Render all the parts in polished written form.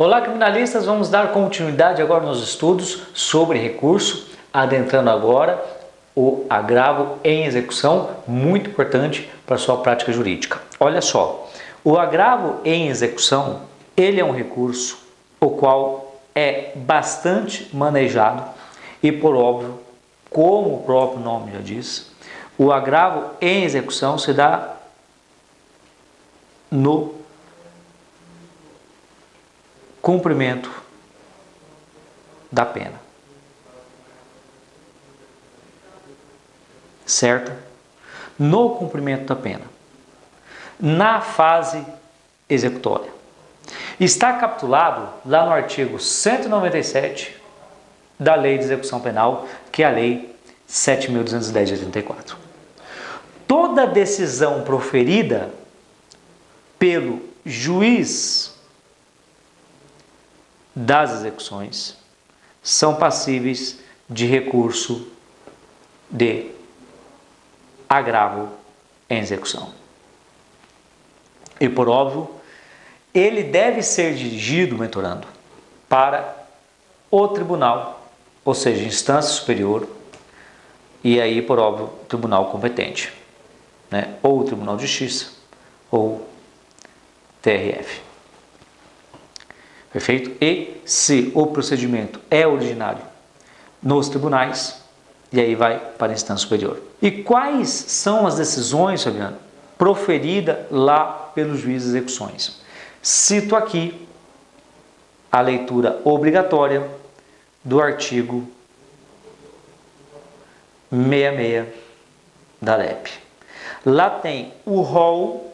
Olá, criminalistas! Vamos dar continuidade agora nos estudos sobre recurso, adentrando agora o agravo em execução, muito importante para a sua prática jurídica. Olha só, o agravo em execução, ele é um recurso o qual é bastante manejado e, por óbvio, como o próprio nome já diz, o agravo em execução se dá no cumprimento da pena. Certo? No cumprimento da pena. Na fase executória. Está capitulado lá no artigo 197 da Lei de Execução Penal, que é a Lei 7.210 de 84. Toda decisão proferida pelo juiz das execuções são passíveis de recurso de agravo em execução. E por óbvio, ele deve ser dirigido, mentorando, para o tribunal, ou seja, instância superior, e aí, por óbvio, tribunal competente, né? Ou o Tribunal de Justiça, ou TRF. Perfeito? E se o procedimento é originário nos tribunais, e aí vai para a instância superior. E quais são as decisões, Fabiano, proferidas lá pelos juízes de execuções? Cito aqui a leitura obrigatória do artigo 66 da LEP. Lá tem o rol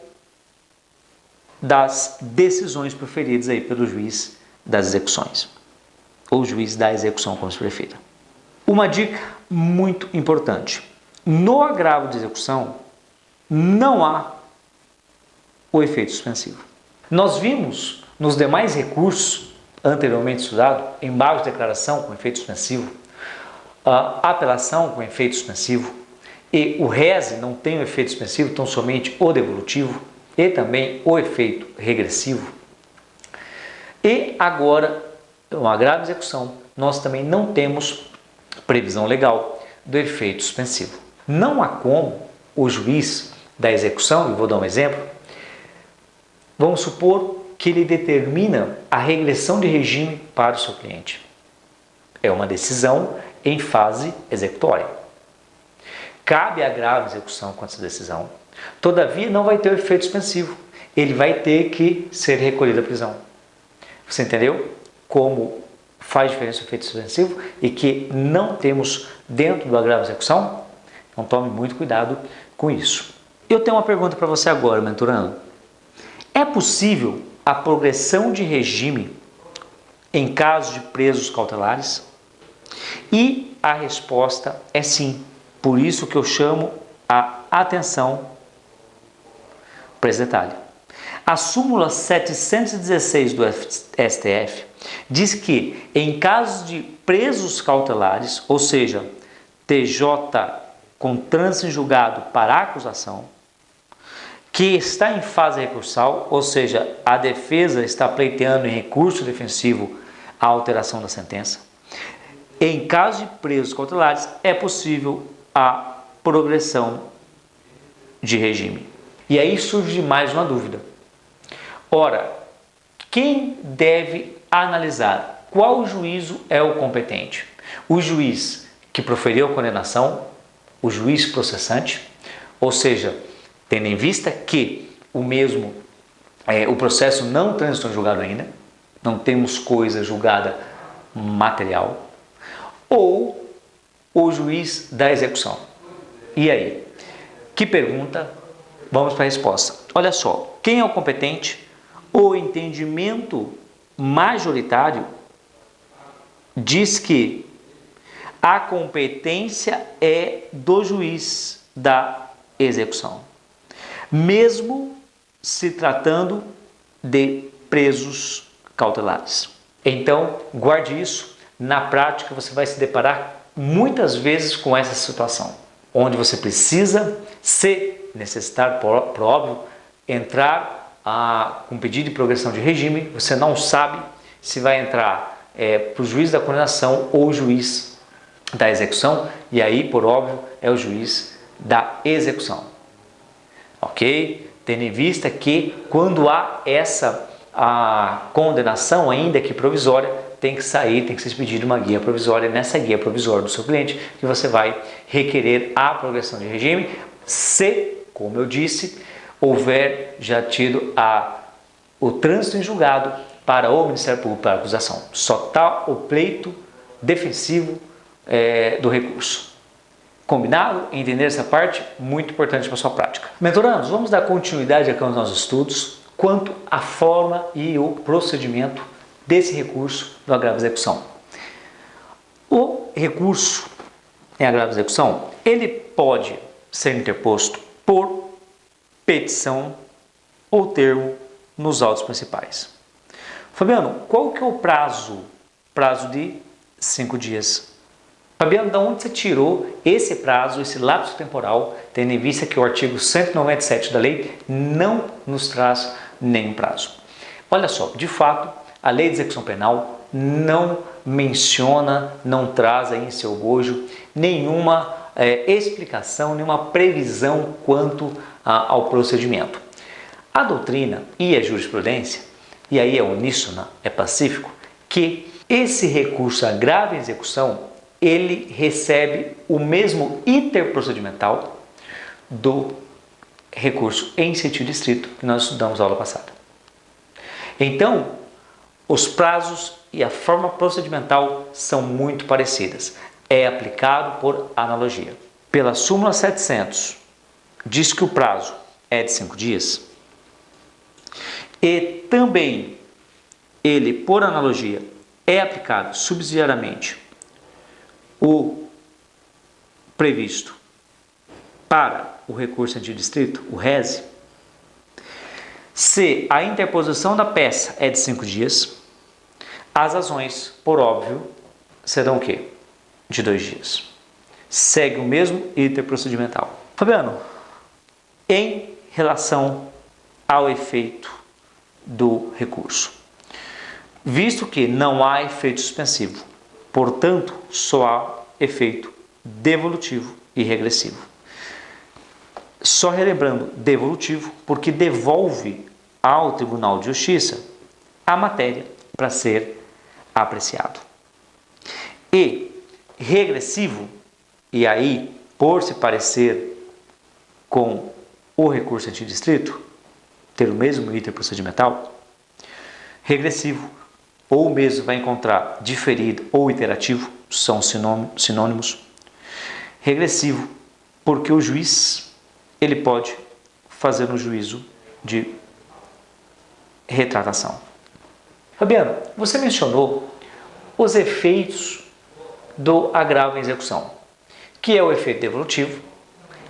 das decisões proferidas aí pelo juiz das execuções, ou juiz da execução, como se prefira. Uma dica muito importante: no agravo de execução não há o efeito suspensivo. Nós vimos nos demais recursos anteriormente estudados, embargo de declaração com efeito suspensivo, a apelação com efeito suspensivo, e o rese não tem o efeito suspensivo, então somente o devolutivo, e também o efeito regressivo. E agora, no agravo de execução, nós também não temos previsão legal do efeito suspensivo. Não há como o juiz da execução, e vou dar um exemplo, vamos supor que ele determina a regressão de regime para o seu cliente. É uma decisão em fase executória. Cabe agravo de execução com essa decisão. Todavia, não vai ter o efeito suspensivo. Ele vai ter que ser recolhido à prisão. Você entendeu como faz diferença o efeito suspensivo e que não temos dentro do agravo de execução? Então tome muito cuidado com isso. Eu tenho uma pergunta para você agora, mentorando. É possível a progressão de regime em caso de presos cautelares? E a resposta é sim. Por isso que eu chamo a atenção para esse detalhe. A súmula 716 do STF diz que em casos de presos cautelares, ou seja, TJ com trânsito em julgado para a acusação, que está em fase recursal, ou seja, a defesa está pleiteando em recurso defensivo a alteração da sentença. Em caso de presos cautelares, é possível a progressão de regime. E aí surge mais uma dúvida. Ora, quem deve analisar qual juízo é o competente? O juiz que proferiu a condenação, o juiz processante, ou seja, tendo em vista que o processo não transitou em julgado ainda, não temos coisa julgada material, ou o juiz da execução. E aí? Que pergunta? Vamos para a resposta. Olha só, quem é o competente? O entendimento majoritário diz que a competência é do juiz da execução, mesmo se tratando de presos cautelares. Então, guarde isso. Na prática, você vai se deparar muitas vezes com essa situação, onde você precisa, se necessitar, por óbvio, entrar com pedido de progressão de regime, você não sabe se vai entrar para o juiz da condenação ou o juiz da execução, e aí, por óbvio, é o juiz da execução. Ok? Tendo em vista que quando há a condenação, ainda que provisória, tem que ser expedida uma guia provisória. Nessa guia provisória do seu cliente, que você vai requerer a progressão de regime, se, como eu disse, houver já tido o trânsito em julgado para o Ministério Público para a acusação. Só está o pleito defensivo do recurso. Combinado? Entender essa parte? Muito importante para a sua prática. Mentorandos, vamos dar continuidade aqui aos nossos estudos quanto à forma e o procedimento desse recurso do agravo de execução. O recurso em agravo de execução, ele pode ser interposto por petição ou termo nos autos principais. Fabiano, qual que é o prazo? Prazo de 5 dias. Fabiano, de onde você tirou esse prazo, esse lapso temporal, tendo em vista que o artigo 197 da lei não nos traz nenhum prazo? Olha só, de fato, a lei de execução penal não menciona, não traz aí em seu bojo nenhuma explicação, nenhuma previsão quanto ao procedimento. A doutrina e a jurisprudência, e aí é uníssona, é pacífico, que esse recurso agravo em execução ele recebe o mesmo interprocedimental do recurso em sentido estrito que nós estudamos na aula passada. Então, os prazos e a forma procedimental são muito parecidas. É aplicado por analogia. Pela súmula 700, diz que o prazo é de 5 dias. E também, ele, por analogia, é aplicado subsidiariamente o previsto para o recurso em sentido estrito, o rese, se a interposição da peça é de 5 dias, as ações, por óbvio, serão o quê? De 2 dias. Segue o mesmo interprocedimental. Fabiano, em relação ao efeito do recurso, visto que não há efeito suspensivo, portanto, só há efeito devolutivo e regressivo. Só relembrando, devolutivo, porque devolve ao Tribunal de Justiça a matéria para ser apreciado. E regressivo, e aí, por se parecer com o recurso antidistrito, ter o mesmo item procedimental, regressivo, ou mesmo vai encontrar diferido ou iterativo, são sinônimos. Regressivo, porque o juiz ele pode fazer um juízo de retratação. Fabiano, você mencionou os efeitos do agravo em execução, que é o efeito devolutivo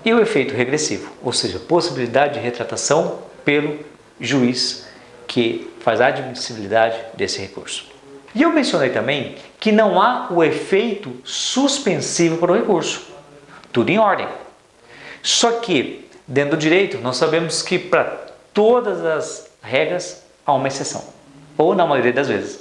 e o efeito regressivo, ou seja, possibilidade de retratação pelo juiz que faz a admissibilidade desse recurso. E eu mencionei também que não há o efeito suspensivo para o recurso. Tudo em ordem. Só que, dentro do direito, nós sabemos que para todas as regras há uma exceção. Ou na maioria das vezes.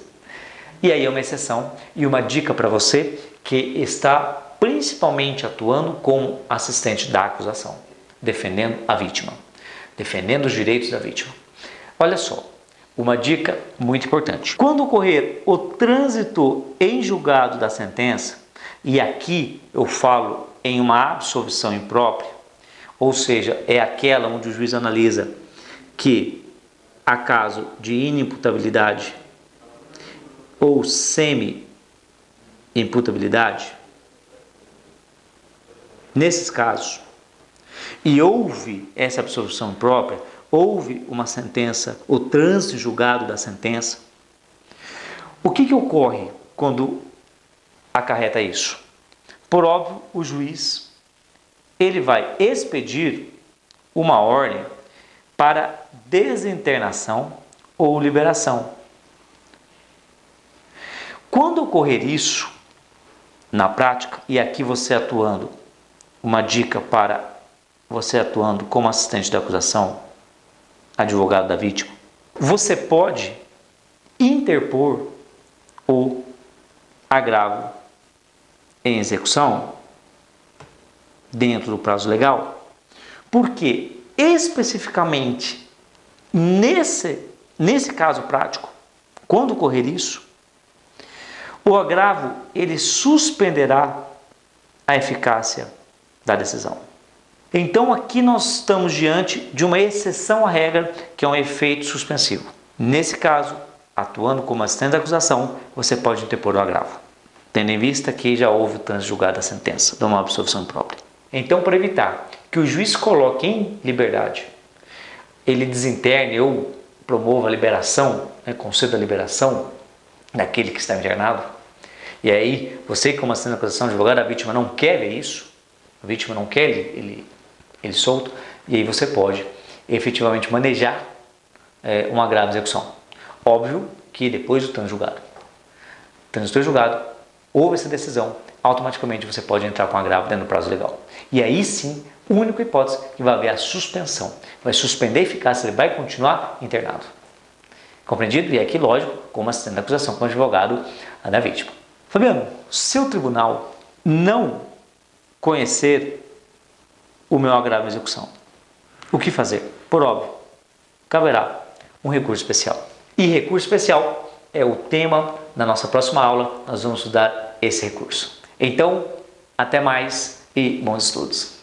E aí é uma exceção e uma dica para você que está principalmente atuando como assistente da acusação, defendendo a vítima, defendendo os direitos da vítima. Olha só, uma dica muito importante. Quando ocorrer o trânsito em julgado da sentença, e aqui eu falo em uma absolvição imprópria, ou seja, é aquela onde o juiz analisa que há caso de inimputabilidade ou semi-imputabilidade, nesses casos, e houve essa absolvição imprópria, houve uma sentença, o trânsito julgado da sentença, o que ocorre quando acarreta isso? Por óbvio, o juiz ele vai expedir uma ordem para desinternação ou liberação. Quando ocorrer isso, na prática, e aqui você atuando, uma dica para você atuando como assistente da acusação, advogado da vítima, você pode interpor o agravo em execução dentro do prazo legal? Porque especificamente nesse caso prático, quando ocorrer isso, o agravo ele suspenderá a eficácia da decisão. Então aqui nós estamos diante de uma exceção à regra, que é um efeito suspensivo. Nesse caso, atuando como assistente da acusação, você pode interpor o agravo, tendo em vista que já houve o trânsito julgado da sentença, de uma absolvição imprópria. Então, para evitar que o juiz coloque em liberdade, ele desinterne ou promova a liberação, conceda a liberação daquele que está internado, e aí você, como assistente da acusação, advogado, a vítima não quer ver isso, a vítima não quer ele solto, e aí você pode efetivamente manejar um agravo de execução. Óbvio que depois do trânsito julgado, houve essa decisão, automaticamente você pode entrar com agravo dentro do prazo legal. E aí sim, a única hipótese que vai haver a suspensão. Vai suspender a eficácia, ele vai continuar internado. Compreendido? E aqui, lógico, como assistente da acusação, como advogado da vítima. Fabiano, se o tribunal não conhecer o meu agravo em execução, o que fazer? Por óbvio, caberá um recurso especial. E recurso especial é o tema da nossa próxima aula, nós vamos estudar esse recurso. Então, até mais e bons estudos.